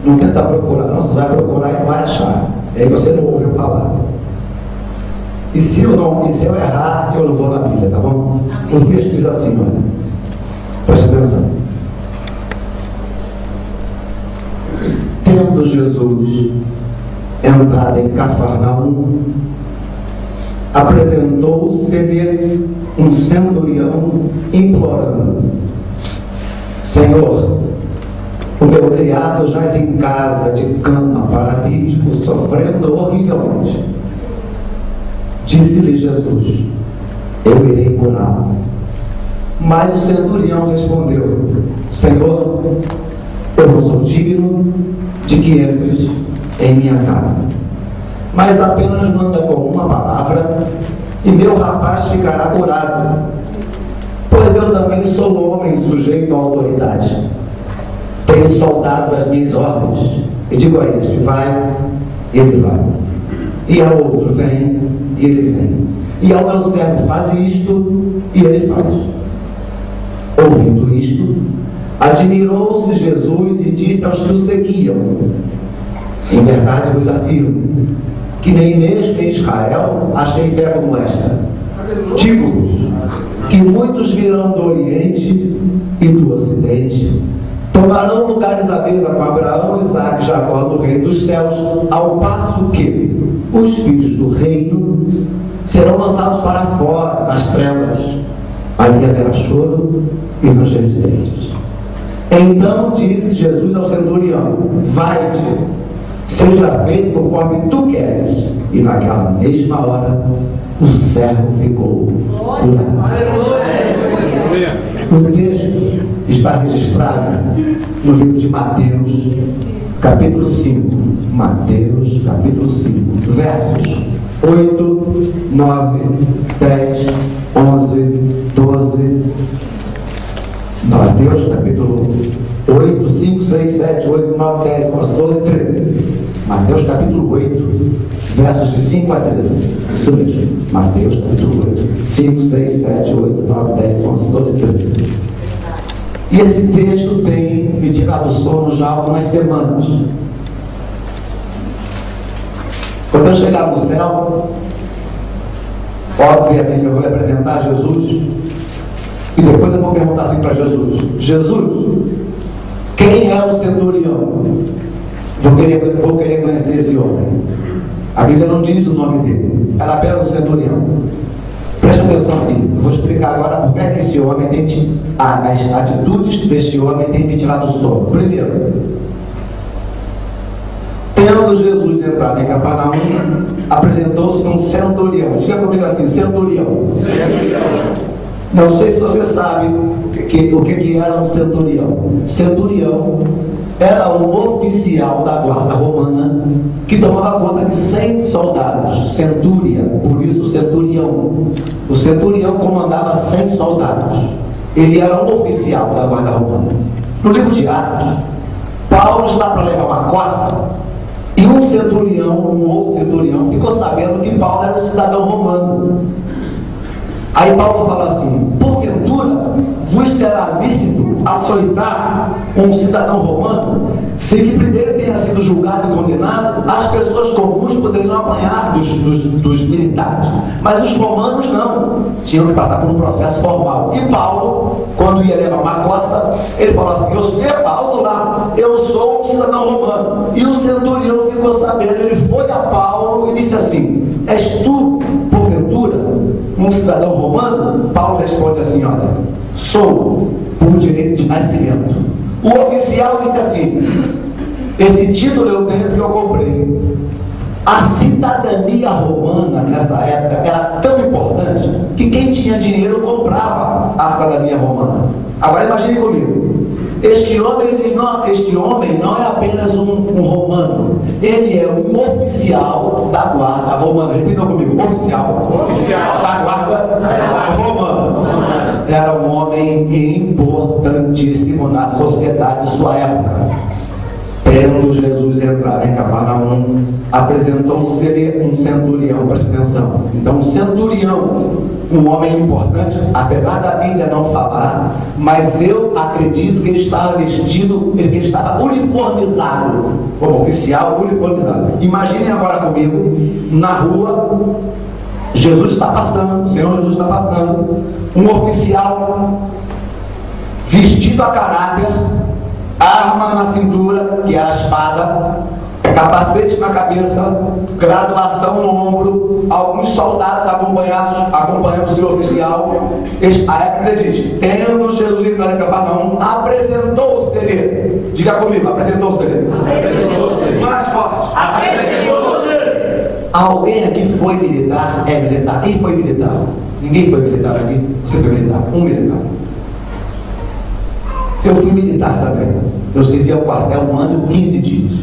Não tenta procurar, não, você vai procurar e não vai achar. Aí você não ouve a palavra. E se eu errar, eu não vou na Bíblia, tá bom? O texto diz assim, olha. Preste atenção. Tendo Jesus entrado em Cafarnaum, apresentou-se-lhe um centurião implorando: Senhor, o meu criado jaz em casa de cama, paralítico, sofrendo horrivelmente. Disse-lhe Jesus: eu irei curá-lo. Mas o centurião respondeu: Senhor, eu não sou digno de que entres em minha casa, mas apenas manda com uma palavra e meu rapaz ficará curado, pois eu também sou homem sujeito à autoridade. Tenho soldados às minhas ordens, e digo a este: vai, e ele vai, e ao outro: vem, e ele vem, e ao meu servo: faz isto, e ele faz. Ouvindo isto, admirou-se Jesus e disse aos que o seguiam: em verdade vos afirmo que nem mesmo em Israel achei fé como esta. Digo-vos que muitos virão do Oriente e do Ocidente, tomarão lugares à mesa com Abraão, Isaque e Jacó no reino dos céus, ao passo que os filhos do reino serão lançados para fora, nas trevas. Ali haverá choro e ranger de dentes. Então disse Jesus ao centurião: vai-te, seja feito conforme tu queres. E naquela mesma hora o servo ficou curado. O texto está registrado no livro de Mateus, capítulo 5. Mateus, capítulo 5, versos 8, 9, 10, 11, 12. Mateus, capítulo 8, 5, 6, 7, 8, 9, 10, 11, 12, 13. Mateus, capítulo 8, versos de 5 a 13. Isso mesmo. Mateus, capítulo 8, 5, 6, 7, 8, 9, 10, 11, 12, 13. E esse texto tem me tirado o sono já há algumas semanas. Quando eu chegar no céu, obviamente eu vou lhe apresentar Jesus, e depois eu vou perguntar assim para Jesus: Jesus, quem é o centurião? Vou querer conhecer esse homem. A Bíblia não diz o nome dele, ela apenas o centurião. Preste atenção aqui, eu vou explicar agora por que é que esse homem tem as atitudes deste homem têm me tirado o sono. Primeiro, tendo Jesus entrado em Cafarnaum, apresentou-se um centurião. Diga comigo assim: centurião. Não sei se você sabe o que era um centurião. Centurião era um oficial da guarda romana que tomava conta de 100 soldados. Centúria, por isso centurião. O centurião comandava 100 soldados. Ele era um oficial da guarda romana. No livro de Atos, Paulo está para levar uma costa, e um outro centurião, ficou sabendo que Paulo era um cidadão romano. Aí Paulo fala assim: porventura vos será lícito açoitar um cidadão romano, se que primeiro tenha sido julgado e condenado? As pessoas comuns poderiam apanhar dos militares, mas os romanos não, tinham que passar por um processo formal. E Paulo, quando ia levar uma coça, ele falou assim: Paulo lá, eu sou um cidadão romano. E o centurião ficou sabendo, ele foi a Paulo e disse assim: és tu, porventura, um cidadão romano? Paulo responde assim: olha, sou por direito de nascimento. O oficial disse assim: esse título eu tenho porque eu comprei. A cidadania romana nessa época era tão importante que quem tinha dinheiro comprava a cidadania romana. Agora imagine comigo, este homem não é apenas um romano, ele é um oficial da guarda romana. Repitam comigo: oficial da guarda romana. Era um homem importantíssimo na sociedade de sua época. Tendo Jesus entrado em Cafarnaum, apresentou-se-lhe um centurião, presta atenção. Então, um centurião, um homem importante, apesar da Bíblia não falar, mas eu acredito que ele estava vestido, que ele estava uniformizado, como oficial uniformizado. Imaginem agora comigo, na rua, Jesus está passando, o Senhor Jesus está passando, um oficial vestido a caráter, arma na cintura, que é a espada, capacete na cabeça, graduação no ombro, alguns soldados acompanhando o seu oficial. A Bíblia diz: tendo Jesus entrado em Cafarnaum, apresentou-se-lhe. Diga comigo, apresentou-se-lhe. Mais forte. Apresentou-se-lhe. Alguém aqui foi militar? É militar. Quem foi militar? Ninguém foi militar aqui? Você foi militar? Um militar. Eu fui militar também. Eu servi ao quartel 1 ano e 15 dias.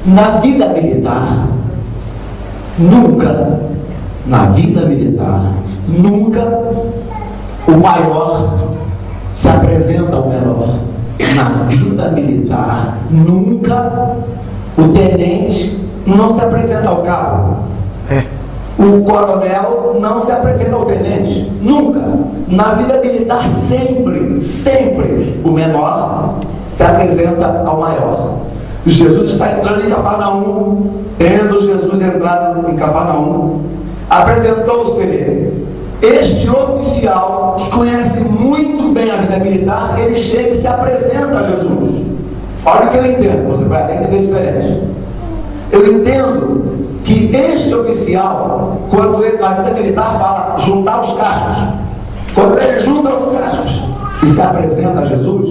Na vida militar, nunca, o maior se apresenta ao menor. Na vida militar, nunca o tenente não se apresenta ao cabo. O coronel não se apresenta ao tenente, nunca. Na vida militar, sempre o menor se apresenta ao maior. Jesus está entrando em Cafarnaum. Tendo Jesus entrado em Cafarnaum, apresentou-se-lhe este oficial que conhece muito bem a vida militar. Ele chega e se apresenta a Jesus. Olha o que eu entendo, você vai até entender diferente. Eu entendo que este oficial, quando ele, na vida militar, fala juntar os cascos, quando ele junta os cascos e se apresenta a Jesus,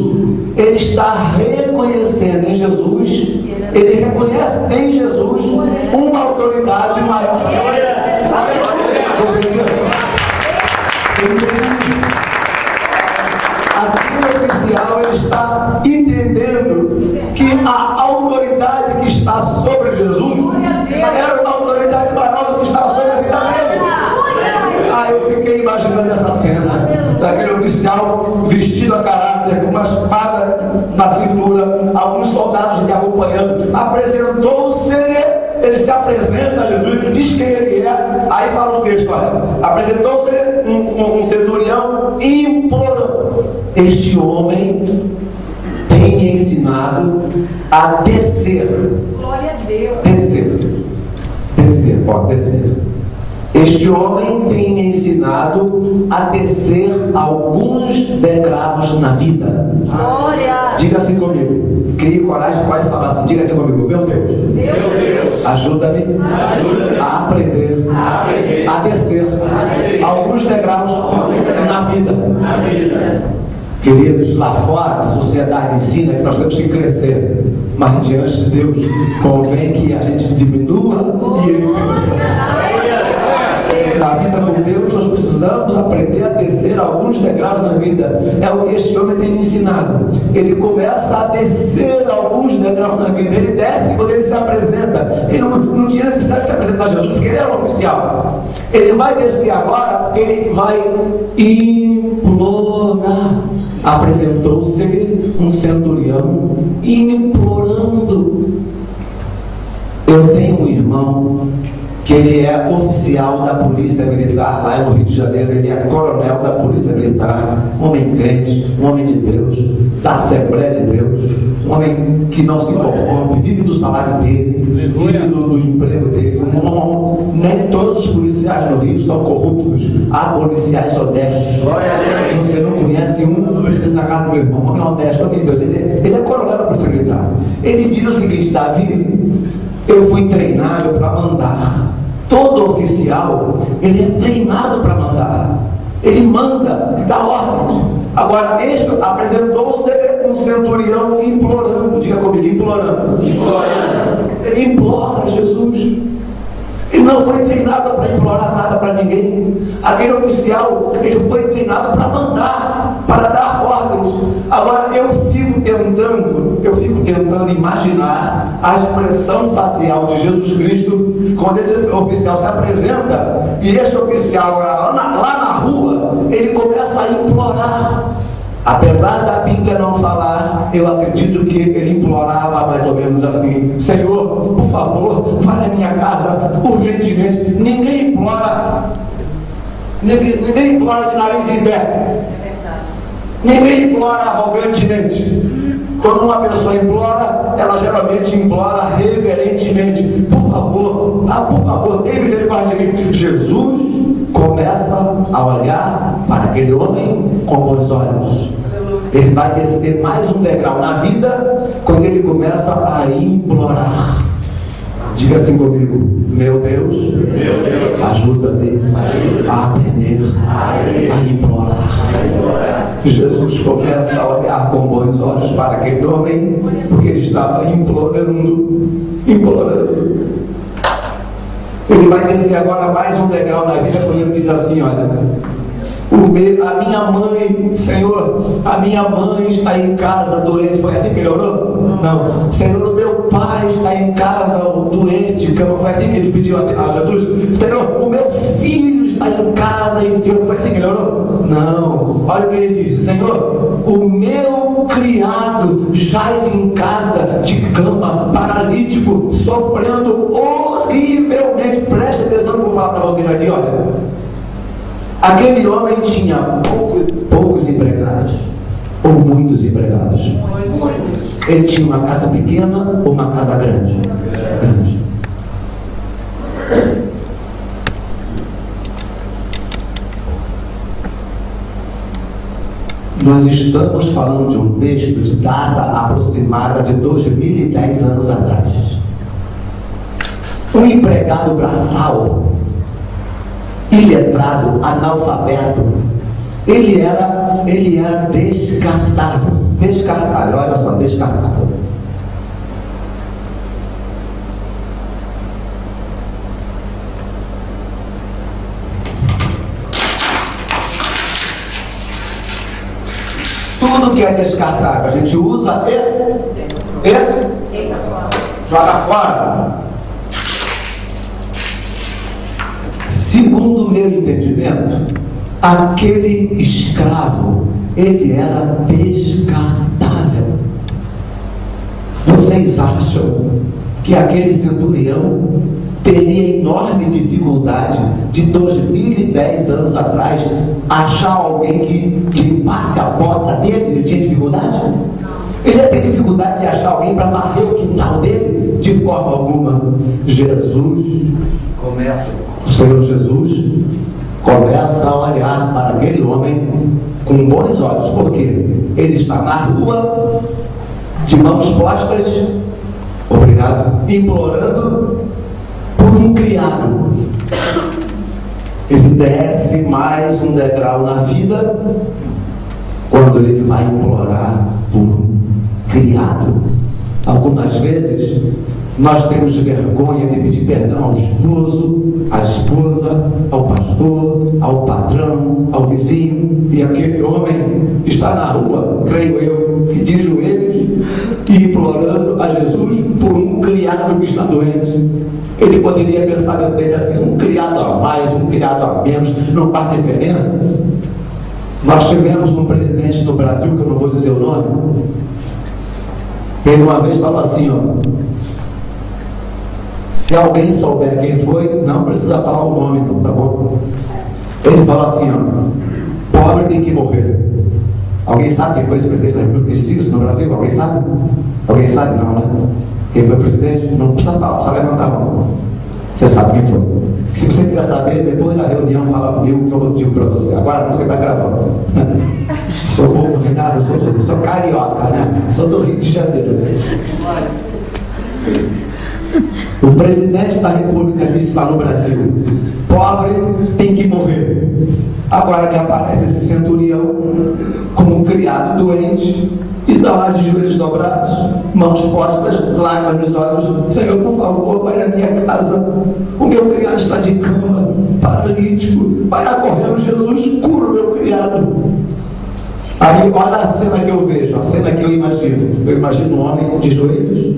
ele está reconhecendo em Jesus, ele reconhece em Jesus uma autoridade maior. Aquele oficial, ele está entendendo que a autoridade que está sobre Jesus era uma autoridade maior do que estava sobre a vida dele. Eu fiquei imaginando essa cena daquele oficial vestido a caráter, com uma espada na cintura, alguns soldados lhe acompanhando. Apresentou-se, ele se apresenta a Jesus, ele diz quem ele é. Aí fala o texto, olha, apresentou-se um centurião e implorou: este homem tem ensinado a descer. Glória a Deus. Descer, pode descer. Este homem tem ensinado a descer alguns degraus na vida. Glória. Diga assim comigo. Crie coragem, pode falar assim. Diga assim comigo. Meu Deus, ajuda-me a aprender a descer alguns degraus na vida. Queridos, lá fora a sociedade ensina que nós temos que crescer, mas diante de Deus convém que a gente diminua e ele cresça. Na vida com Deus nós precisamos aprender a descer alguns degraus na vida. É o que este homem tem me ensinado. Ele começa a descer alguns degraus na vida. Ele desce quando ele se apresenta. Ele não tinha necessidade de se apresentar a Jesus, porque ele era um oficial. Ele vai descer agora porque ele vai implorar. Apresentou-se um centurião implorando. Eu tenho um irmão que ele é oficial da Polícia Militar lá no Rio de Janeiro. Ele é coronel da Polícia Militar, um homem crente, um homem de Deus, da Assembleia de Deus, um homem que não se corrompe, vive do salário dele, vive do emprego dele. Nem todos os policiais no Rio são corruptos, há policiais honestos. Você não conhece um, não precisa na casa do meu irmão, um homem honesto, homem de Deus. Ele é coronel da Polícia Militar. Ele diz o seguinte: Davi, eu fui treinado para mandar. Todo oficial, ele é treinado para mandar. Ele manda, dá ordens. Agora, este apresentou-se um centurião implorando. Diga comigo, implorando. Ele implora a Jesus. Ele não foi treinado para implorar nada para ninguém. Aquele oficial, ele foi treinado para mandar, para dar ordens. Agora eu fico tentando imaginar a expressão facial de Jesus Cristo quando esse oficial se apresenta, e esse oficial lá na rua, ele começa a implorar. Apesar da Bíblia não falar, eu acredito que ele implorava mais ou menos assim: Senhor, por favor, vai na minha casa urgentemente. Ninguém implora de nariz em pé. Ninguém implora arrogantemente. Quando uma pessoa implora, ela geralmente implora reverentemente: por favor, tem misericórdia de mim. Jesus começa a olhar para aquele homem com bons olhos. Ele vai descer mais um degrau na vida quando ele começa a implorar. Diga assim comigo: meu Deus, ajuda-me a aprender a implorar. Jesus começa a olhar com bons olhos para aquele homem, porque ele estava implorando. Ele vai descer agora mais um degrau na vida quando ele diz assim: olha, a minha mãe, Senhor, a minha mãe está em casa doente. Foi assim que ele orou? Não. Senhor, o meu pai está em casa doente de cama. Foi assim que ele pediu a Jesus? Senhor, o meu filho está em casa enfermo. Foi assim que ele orou? Não. Olha o que ele disse: Senhor, o meu criado jaz em casa de cama, paralítico, sofrendo horrivelmente. Preste atenção que eu vou falar para vocês aqui, olha. Aquele homem tinha poucos empregados, ou muitos empregados. Ele tinha uma casa pequena ou uma casa grande? Grande. Nós estamos falando de um texto de data aproximada de 2010 anos atrás. Um empregado braçal, iletrado, analfabeto, ele era descartável, olha só, descartável. Tudo que é descartável a gente usa e joga fora. Segundo o meu entendimento, aquele escravo, ele era descartável. Vocês acham que aquele centurião teria enorme dificuldade de 2010 anos atrás achar alguém que limpasse a bota dele? Ele tinha dificuldade? Ele ia ter dificuldade de achar alguém para varrer o quintal dele? De forma alguma. O Senhor Jesus começa a olhar para aquele homem com bons olhos, porque ele está na rua, de mãos postas, obrigado, implorando por um criado. Ele desce mais um degrau na vida quando ele vai implorar por um criado. Algumas vezes nós temos vergonha de pedir perdão ao esposo, à esposa, ao pastor, ao patrão, ao vizinho, e aquele homem está na rua, creio eu, de joelhos e implorando a Jesus por um criado que está doente. Ele poderia pensar dentro dele assim: um criado a mais, um criado a menos, não faz diferença. Nós tivemos um presidente do Brasil, que eu não vou dizer o nome, ele uma vez falou assim: ó, se alguém souber quem foi, não precisa falar o nome, não, tá bom? Ele fala assim: ó, pobre tem que morrer. Alguém sabe quem foi esse presidente da República que disse isso no Brasil? Alguém sabe? Alguém sabe? Não, né? Quem foi o presidente? Não precisa falar, só levantar a mão. Você sabe quem foi. Se você quiser saber, depois da reunião, fala comigo que eu digo para você. Agora não, que está gravando. Sou povo Renato, sou carioca, né? Sou do Rio de Janeiro. O presidente da República disse lá no Brasil: pobre tem que morrer. Agora me aparece esse centurião como um criado doente e está lá de joelhos dobrados, mãos postas, lágrimas nos olhos: Senhor, por favor, vai na minha casa, o meu criado está de cama, paralítico, vai lá correndo, Jesus, cura o meu criado. Aí olha a cena que eu vejo, a cena que eu imagino um homem de joelhos,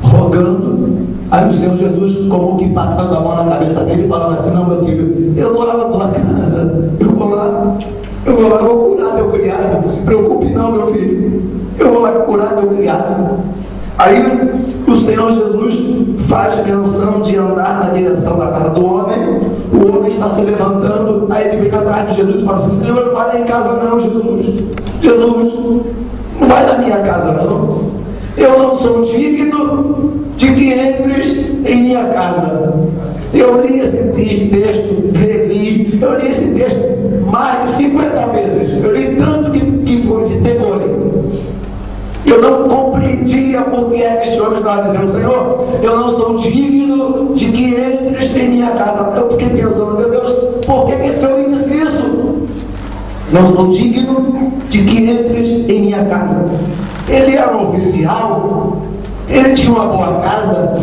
rogando. Aí o Senhor Jesus, como que passando a mão na cabeça dele, falando assim: não, meu filho, eu vou lá na tua casa, eu vou lá. Eu vou lá, vou curar teu criado. Não se preocupe não, meu filho. Eu vou lá curar teu criado. Aí o Senhor Jesus faz menção de andar na direção da casa do homem. O homem está se levantando. Aí ele vem atrás de Jesus e fala assim: Senhor, não vai lá em casa não, Jesus. Jesus, não vai na minha casa não. Eu não sou digno de que entres em minha casa. Eu li esse texto, reli. Eu li esse texto mais de 50 vezes. Eu li tanto que foi de decorei. Eu não compreendia porque esse homem estava dizendo: Senhor, eu não sou digno de que entres em minha casa. Eu fiquei pensando: meu Deus, por que esse homem disse isso? Não sou digno de que entres em minha casa. Ele era um oficial, ele tinha uma boa casa,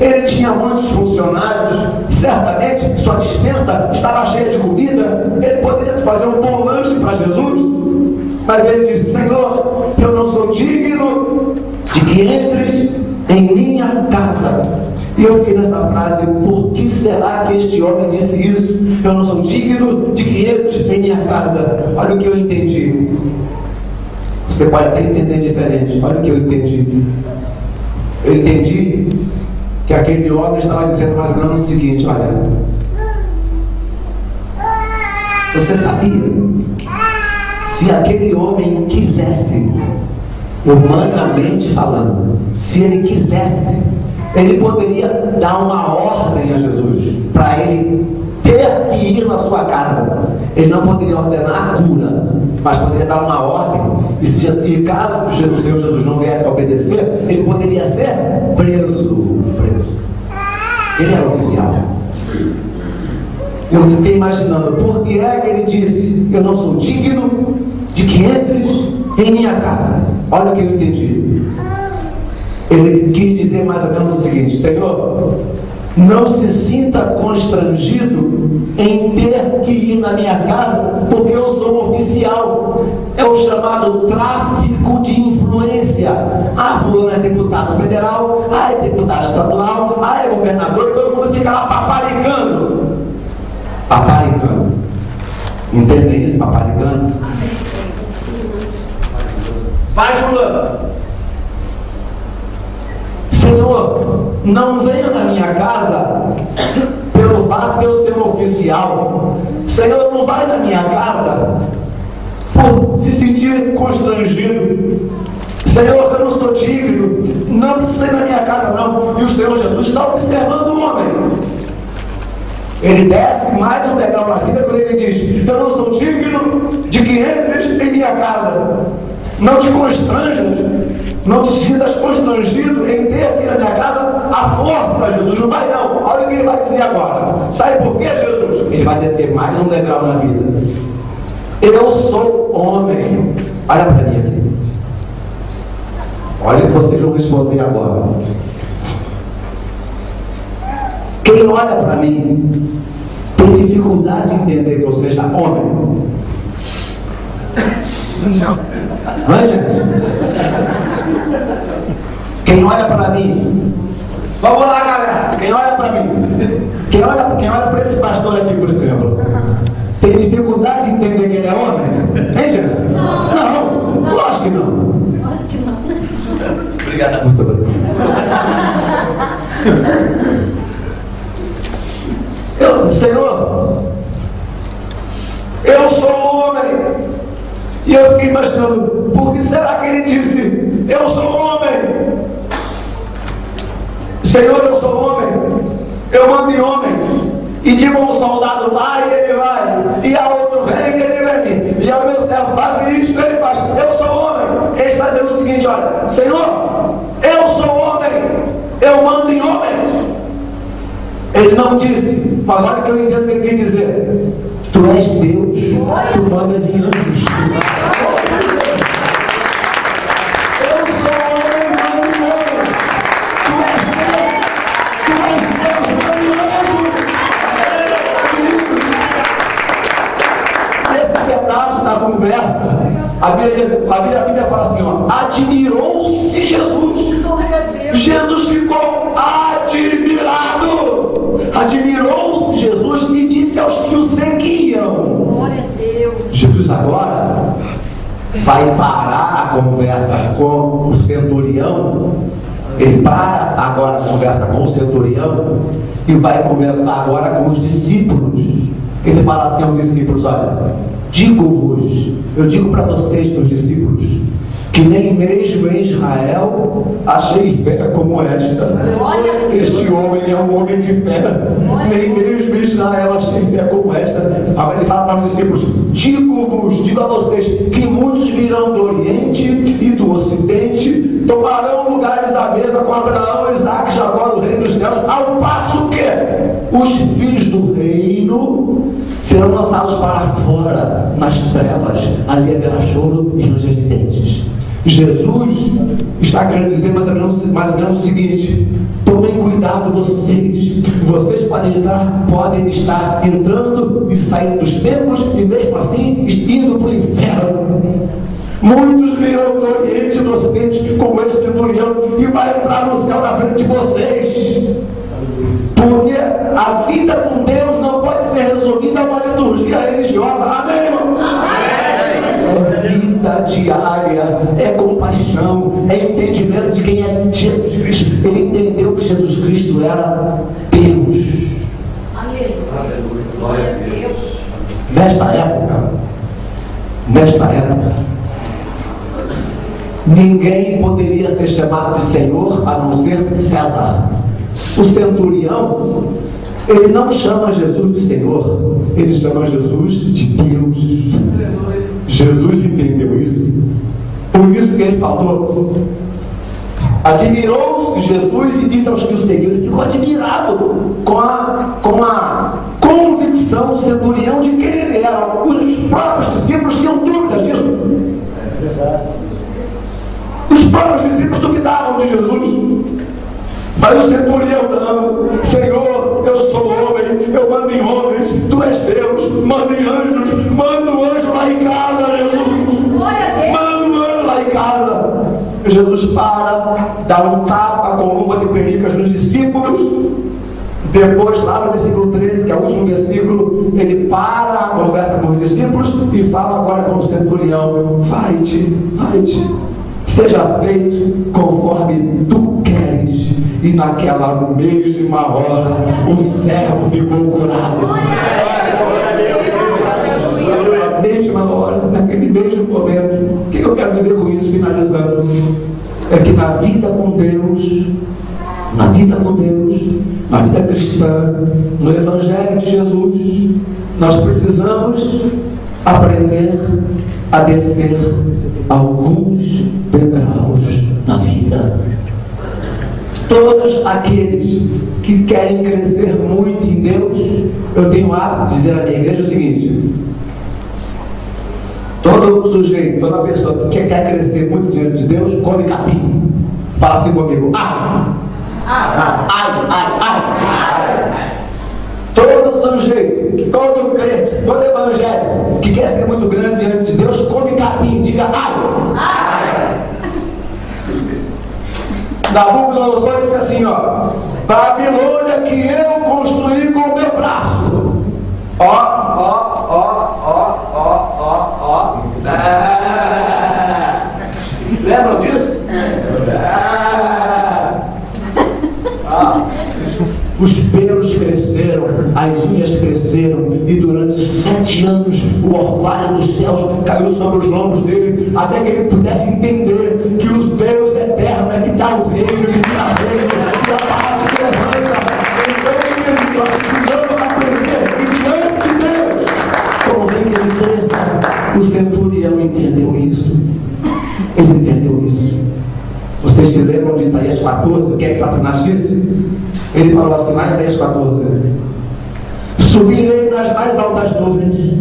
ele tinha muitos funcionários, certamente sua despensa estava cheia de comida, ele poderia fazer um bom lanche para Jesus. Mas ele disse: Senhor, eu não sou digno de que entres em minha casa. E eu fiquei nessa frase: por que será que este homem disse isso? Eu não sou digno de que entres em minha casa. Olha o que eu entendi. Você pode até entender diferente. Olha o que eu entendi. Eu entendi que aquele homem estava dizendo mais ou menos o seguinte: olha, você sabia? Se aquele homem quisesse, humanamente falando, se ele quisesse, ele poderia dar uma ordem a Jesus para ele ter que ir na sua casa. Ele não poderia ordenar a cura, mas poderia dar uma ordem. E caso o Senhor Jesus não viesse a obedecer, ele poderia ser preso. Ele era oficial. Eu fiquei imaginando por que é que ele disse: eu não sou digno de que entres em minha casa. Olha o que eu entendi. Ele quis dizer mais ou menos o seguinte: Senhor, não se sinta constrangido em ter que ir na minha casa, porque eu sou um oficial. É o chamado tráfico de influência. Fulano é deputado federal, é deputado estadual, é governador, e todo mundo fica lá paparicando. Paparicando. Entendem isso, paparicando? Vai, fulano. Senhor, não venha na minha casa pelo fato de eu ser um oficial. Senhor, não vai na minha casa por se sentir constrangido. Senhor, eu não sou digno, não precisa ir na minha casa não. E o Senhor Jesus está observando o homem. Ele desce mais um degrau na vida quando ele diz: eu não sou digno de que entres em minha casa. Não te constranjas, não te sintas constrangido em ter que ir na minha casa à força, Jesus. Não vai não. Olha o que ele vai dizer agora. Sabe por quê, Jesus? Ele vai descer mais um degrau na vida. Eu sou homem. Olha para mim aqui. Olha o que vocês vão responder agora. Quem olha para mim tem dificuldade de entender que eu seja homem. Não. Não é, gente? Quem olha para mim, vamos lá, galera. Quem olha para mim, quem olha para esse pastor aqui, por exemplo, tem dificuldade de entender que ele é homem? Hein, gente? Não. Lógico que não. Lógico que não. Obrigado. Muito obrigado. Senhor, eu sou homem. E eu fiquei imaginando: por que será que ele disse: eu sou homem? Senhor, eu sou homem. Eu mando em homens. E digo a um soldado: vai, ele vai. E a outro: vem, ele vem. E ao meu servo: faz isto, ele faz. Eu sou homem. Ele está dizendo o seguinte: olha, Senhor, eu sou homem. Eu mando em homens. Ele não disse, mas olha o que eu entendo que ele quer dizer: tu és Deus, tu mandas em anjos. Eu sou homem, mando em homens. Tu és Deus, manda em anjos. Nesse pedaço da conversa, a Bíblia fala assim: ó, admirou-se Jesus. Jesus ficou admirado. Admirou-se Jesus e disse aos que o seguiam. Glória a Deus. Jesus agora vai parar a conversa com o centurião. Ele para agora a conversa com o centurião e vai conversar agora com os discípulos. Ele fala assim aos discípulos: olha, eu digo para vocês, meus discípulos, que nem mesmo em Israel achei fé como esta. Este homem é um homem de fé. Nem mesmo em Israel achei fé como esta. Agora ele fala para os discípulos: digo a vocês, que muitos virão do Oriente e do Ocidente, tomarão lugares à mesa com Abraão, Isaque e Jacó no reino dos céus, ao passo que os filhos do reino serão lançados para fora, nas trevas. Ali haverá choro e ranger de dentes. Jesus está querendo dizer mais ou menos o seguinte: tomem cuidado vocês podem estar entrando e saindo dos templos e mesmo assim indo para o inferno. Muitos virão do Oriente e do Ocidente como esse centurião e vai entrar no céu na frente de vocês. Porque a vida com Deus não pode ser resumida a uma liturgia religiosa. Amém, irmãos? É vida diária, é compaixão, é entendimento de quem é Jesus Cristo. Ele entendeu que Jesus Cristo era Deus. Aleluia. Glória a Deus. Nesta época, ninguém poderia ser chamado de Senhor a não ser César. O centurião, ele não chama Jesus de Senhor, ele chama Jesus de Deus. Jesus entendeu isso. Por isso que ele falou: admirou-se Jesus e disse aos que o seguiam. Ele ficou admirado com a convicção do centurião de quem ele era. Os próprios discípulos tinham dúvidas disso. Os próprios discípulos duvidavam de Jesus. Mas o centurião não: Senhor, eu sou homem, eu mando em homens, tu és Deus, manda em anjos, manda um anjo lá em casa, Jesus. Manda um anjo lá em casa. Jesus dá um tapa com luva de penicas nos discípulos. Depois, lá no versículo 13, que é o último versículo, ele para a conversa com os discípulos e fala agora com o centurião: vai-te, seja feito conforme tu queres. E naquela mesma hora o servo ficou curado. Naquela mesma hora, naquele mesmo momento. O que eu quero dizer com isso, finalizando? É que na vida com Deus, na vida cristã, no Evangelho de Jesus, nós precisamos aprender a descer alguns degraus na vida. Todos aqueles que querem crescer muito em Deus, eu tenho o hábito de dizer à minha igreja o seguinte: todo sujeito, toda pessoa que quer crescer muito diante de Deus, come capim. Fala assim comigo: ai. Todo sujeito, todo crente, todo evangélico que quer ser muito grande diante de Deus, come capim. Diga ai. Nabucodonosor disse assim: ó, Babilônia que eu construí com o meu braço. Lembram disso? Os pelos cresceram, as unhas cresceram, e durante 7 anos o orvalho dos céus caiu sobre os lombos dele, até que ele pudesse entender que o Deus eterno é que dá o reino, que dá o reino, que a parte que levanta. Então nós precisamos aprender que diante de Deus convém que ele cresça. O centurião entendeu isso. Ele entendeu isso. Vocês se lembram de Isaías 14? O que é que Satanás disse? Ele falou assim lá em Isaías 14: subirei nas mais altas nuvens,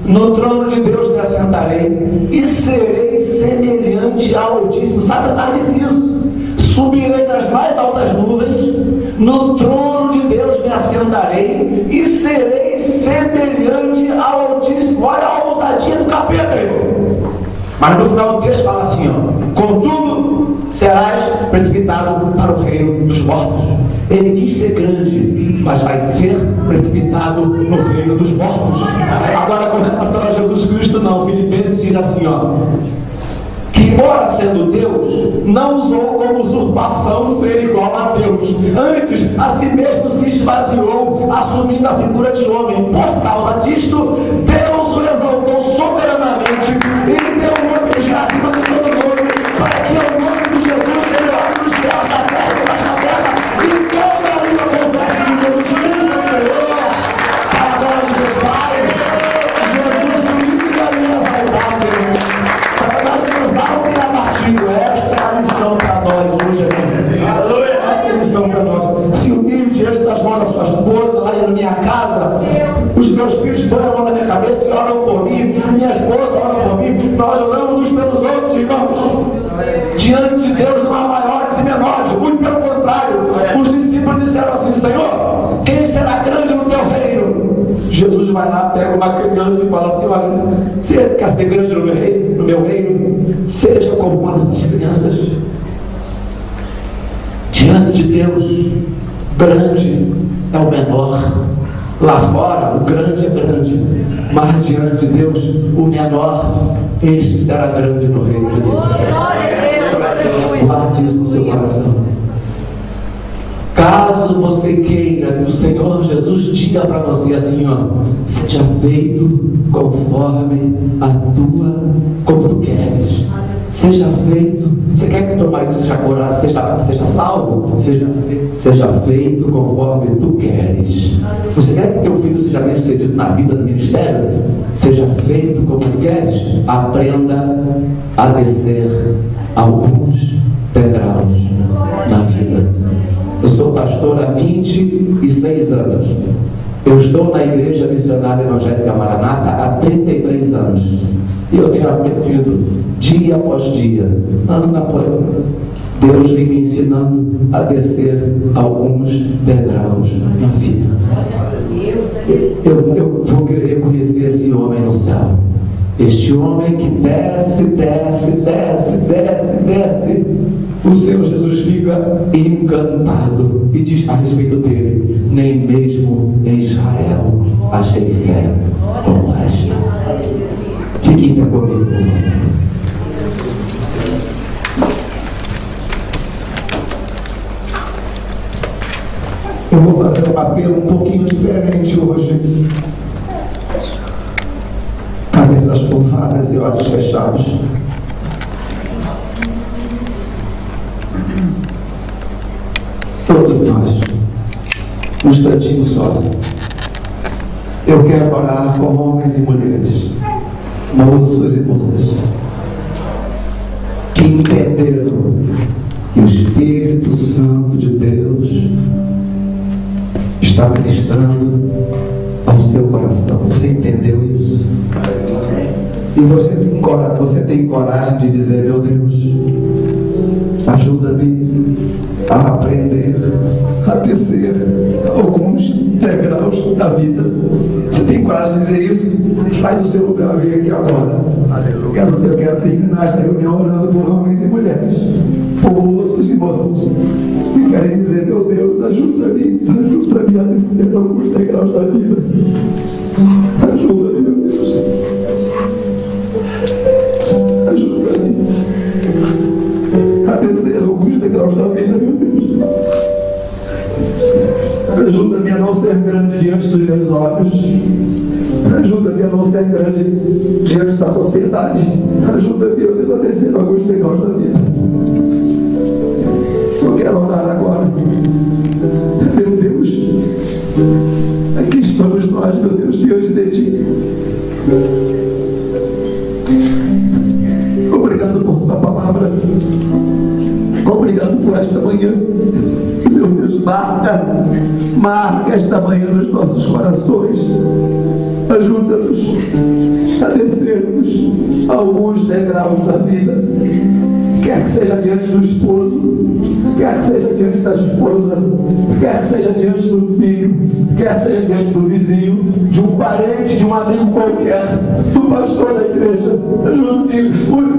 no trono de Deus me assentarei e serei semelhante ao Altíssimo. Satanás disse isso: subirei nas mais altas nuvens, no trono de Deus me assentarei e serei semelhante ao Altíssimo. Olha a ousadia do capeta, irmão. Mas no final do texto fala assim: ó, contudo serás precipitado para o reino dos mortos. Ele quis ser grande, mas vai ser precipitado no reino dos mortos. Agora, com relação a Jesus Cristo, não. Filipenses diz assim: ó, que, embora sendo Deus, não usou como usurpação ser igual a Deus. Antes, a si mesmo se esvaziou, assumindo a figura de homem. Por causa disto, Deus o exaltou soberanamente e lhe deu um nome de graça acima de todo nome, para que o nome de Jesus seja lá nos céus, na terra e na terra, e toda a língua confesse que Jesus Cristo é Senhor, para a glória de Deus Pai. Jesus unifica a minha vaidade. Satanás se exalta e abatido. Esta é a lição para nós hoje aqui. Aleluia! Essa é a lição para nós. Se humilhe diante das mãos da sua esposa, lá na minha casa. Os meus filhos põem a mão na minha cabeça e oram por mim. Minha esposa ora por mim. Nós oramos uns pelos outros, irmãos. Diante de Deus não há maiores e menores. Muito pelo contrário. Os discípulos disseram assim: Senhor, quem será grande no teu reino? Jesus vai lá, pega uma criança e fala assim: olha, você quer ser grande no meu reino? Seja como uma dessas crianças. Diante de Deus, grande é o menor. Lá fora, o grande é grande, mas diante de Deus, o menor, este será grande no reino de Deus. Guarde isso no seu coração. Caso você queira que o Senhor Jesus diga para você assim, ó, seja feito conforme a tua, como tu queres. Seja feito. Você quer que teu marido seja curado, seja salvo? Seja feito conforme tu queres. Você quer que teu filho seja bem sucedido na vida do ministério? Seja feito como tu queres. Aprenda a descer alguns degraus na vida. Eu sou pastor há 26 anos. Eu estou na Igreja Missionária Evangélica Maranata há 33 anos. E eu tenho aprendido, dia após dia, ano após ano, Deus vem me ensinando a descer alguns degraus na vida. Eu vou querer conhecer esse homem no céu. Este homem que desce. O Senhor Jesus fica encantado e diz a respeito dele: nem mesmo em Israel achei fé como esta. Fique em pé comigo. Eu vou fazer um apelo um pouquinho diferente hoje. Cabeças curvadas e olhos fechados. Todos nós, um instantinho só. Eu quero orar com homens e mulheres, moços e moças, que entenderam que o Espírito Santo de Deus está ministrando ao seu coração. Você entendeu isso? E você tem coragem de dizer: meu Deus, ajuda-me a aprender a descer alguns degraus da vida. Você tem coragem de dizer isso? Sai do seu lugar, vem aqui agora. Eu quero terminar esta reunião orando por homens e mulheres, por moços e moças que querem dizer: meu Deus, ajuda-me a descer alguns degraus da vida. Ajuda-me, meu Deus. Ajuda-me a descer alguns degraus da vida, meu Deus. Ajuda-me a não ser grande diante dos meus olhos. Ajuda-me a não ser grande diante da sociedade. Ajuda-me, meu Deus, a descer alguns degraus da vida. Eu quero orar agora. Meu Deus, aqui estamos nós, meu Deus, diante de Ti. Obrigado por Tua palavra. Obrigado por esta manhã. Meu Deus, marca esta manhã nos nossos corações. Ajuda-nos a descermos alguns degraus da vida. Quer que seja diante do esposo, quer que seja diante da esposa, quer que seja diante do filho, quer que seja diante do vizinho, de um parente, de um amigo qualquer, do pastor da igreja,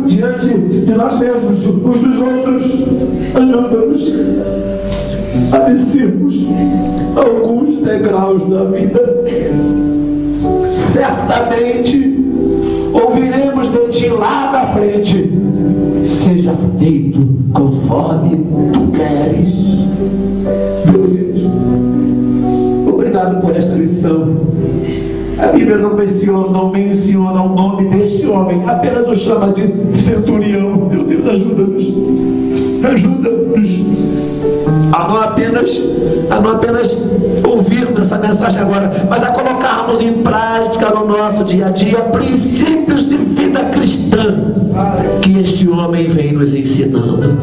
diante de nós mesmos, uns dos outros. Ajuda-nos a descermos alguns degraus da vida. Certamente ouviremos de Ti lá da frente: seja feito conforme tu queres. Meu Deus, obrigado por esta lição. A Bíblia não menciona o nome deste homem, apenas o chama de centurião. Meu Deus, ajuda-nos. Ajuda-nos a não apenas ouvirmos essa mensagem agora, mas a colocarmos em prática no nosso dia a dia princípios de vida cristã que este homem vem nos ensinando.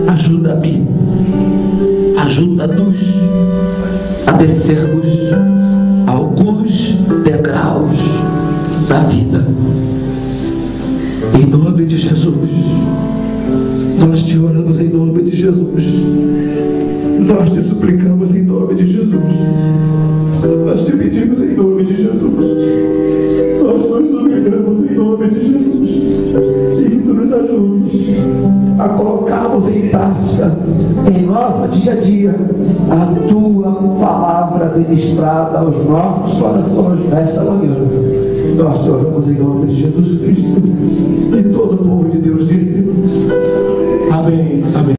Ajuda-me, ajuda-nos a descermos alguns degraus da vida. Em nome de Jesus, nós te oramos em nome de Jesus. Nós te suplicamos em nome de Jesus. Nós te pedimos em nome de Jesus. Nós nos humilhamos em nome de Jesus. E tu nos ajudes a colocarmos em prática, em nosso dia a dia, a tua palavra ministrada aos nossos corações nesta manhã. Nós te oramos em nome de Jesus Cristo. E todo o povo de Deus diz